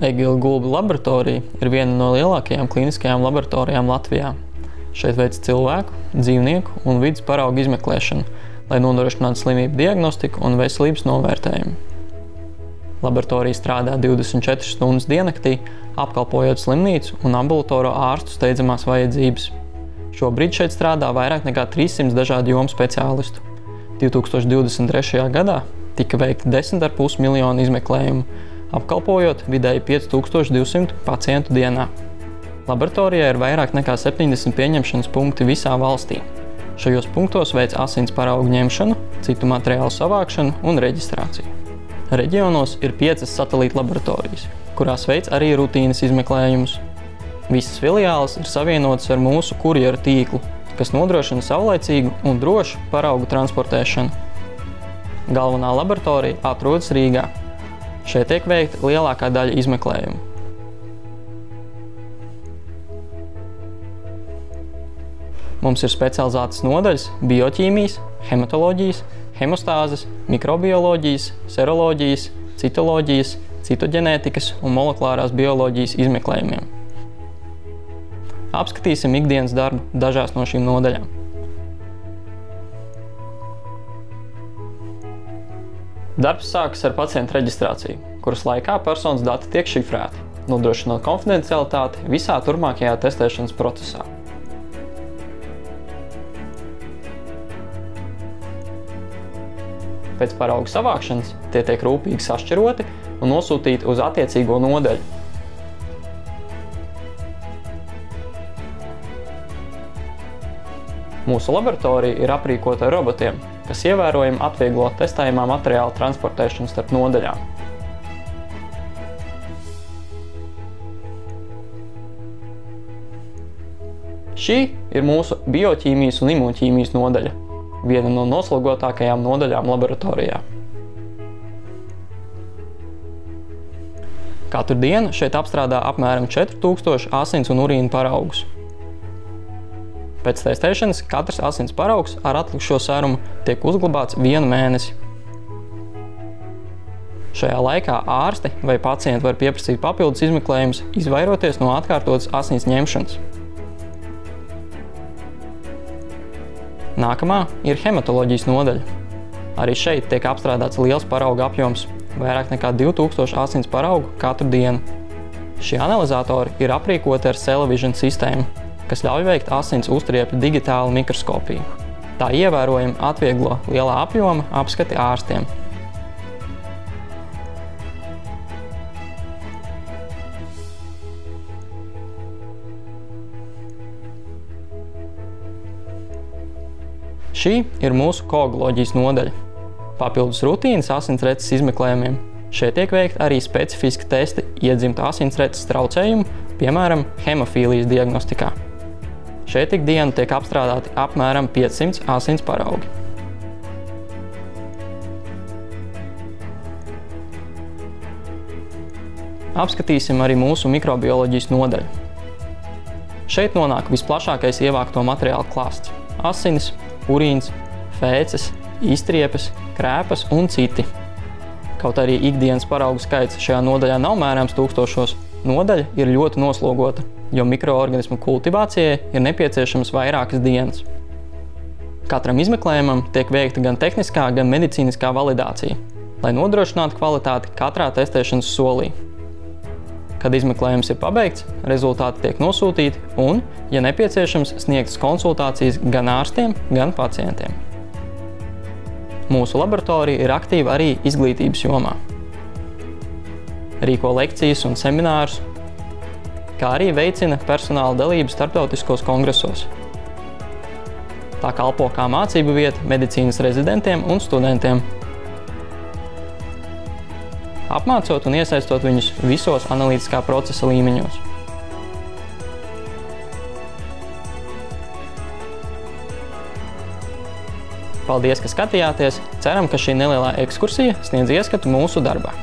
Egila Gulba laboratorija ir viena no lielākajām kliniskajām laboratorijām Latvijā. Šeit veic cilvēku, dzīvnieku un vides paraugu izmeklēšanu, lai nodrošinātu slimību diagnostiku un veselības novērtējumu. Laboratorija strādā 24 stundas diennaktī, apkalpojot slimnīcu un ambulatoro ārstu steidzamās vajadzības. Šobrīd šeit strādā vairāk nekā 300 dažādu jomu speciālistu. 2023. gadā tika veikti 10,5 miljonu izmeklējumu, apkalpojot vidēji 5200 pacientu dienā. Laboratorijā ir vairāk nekā 70 pieņemšanas punkti visā valstī. Šajos punktos veic asins paraugu ņemšanu, citu materiālu savākšanu un reģistrāciju. Reģionos ir 5 satelīta laboratorijas, kurās veic arī rutīnas izmeklējumus. Visas filiāles ir savienotas ar mūsu kurjeru tīklu, kas nodrošina saulaicīgu un drošu paraugu transportēšanu. Galvenā laboratorija atrodas Rīgā. Šeit tiek veikta lielākā daļa izmeklējumu. Mums ir specializētas nodaļas bioķīmijas, hematoloģijas, hemostāzes, mikrobioloģijas, seroloģijas, citoloģijas, citoģenētikas un molekulārās bioloģijas izmeklējumiem. Apskatīsim ikdienas darbu dažās no šīm nodaļām. Darbs sākas ar pacientu reģistrāciju, kuras laikā personas dati tiek šifrēti, nodrošinot konfidencialitāti visā turpmākajā testēšanas procesā. Pēc paraugu savākšanas tie tiek rūpīgi sašķiroti un nosūtīti uz attiecīgo nodaļu. Mūsu laboratorija ir aprīkota ar robotiem, kas ievērojami atvieglo testējumā materiālu transportēšanu starp nodaļām. Šī ir mūsu bioķīmijas un imūnķīmijas nodaļa, viena no noslogotākajām nodaļām laboratorijā. Katru dienu šeit apstrādā apmēram 4000 asins un urīna paraugus. Pēc testēšanas katrs asins paraugs ar atlikušo serumu tiek uzglabāts 1 mēnesi. Šajā laikā ārsti vai pacienti var pieprasīt papildus izmeklējumus, izvairoties no atkārtotas asins ņemšanas. Nākamā ir hematoloģijas nodaļa. Arī šeit tiek apstrādāts liels paraugu apjoms, vairāk nekā 2000 asins paraugu katru dienu. Šie analizatori ir aprīkoti ar CellaVision sistēmu, kas ļauj veikt asins uztriepju digitālu mikroskopiju. Tā ievērojami atvieglo lielā apjoma apskati ārstiem. Šī ir mūsu koaguloģijas nodaļa. Papildus rutīnas asinsreces izmeklējumiem šeit tiek veikti arī specifiski testi iedzimtu asinsreces traucējumu, piemēram, hemofīlijas diagnostikā. Šeit ikdienu tiek apstrādāti apmēram 500 asins paraugi. Apskatīsim arī mūsu mikrobioloģijas nodaļu. Šeit nonāk visplašākais ievākto materiālu klāsts – asinis, urīns, fēces, iztriepes, krēpas un citi. Kaut arī ikdienas paraugu skaits šajā nodaļā nav mērāms tūkstošos, nodaļa ir ļoti noslogota, jo mikroorganismu kultivācijai ir nepieciešamas vairākas dienas. Katram izmeklējumam tiek veikta gan tehniskā, gan medicīniskā validācija, lai nodrošinātu kvalitāti katrā testēšanas solī. Kad izmeklējums ir pabeigts, rezultāti tiek nosūtīti un, ja nepieciešams, sniegtas konsultācijas gan ārstiem, gan pacientiem. Mūsu laboratorija ir aktīva arī izglītības jomā. Rīko lekcijas un seminārus, kā arī veicina personāla dalību starptautiskos kongresos. Tā kalpo kā mācību vieta medicīnas rezidentiem un studentiem, apmācot un iesaistot viņus visos analītiskā procesa līmeņos. Paldies, ka skatījāties! Ceram, ka šī nelielā ekskursija sniedz ieskatu mūsu darbā.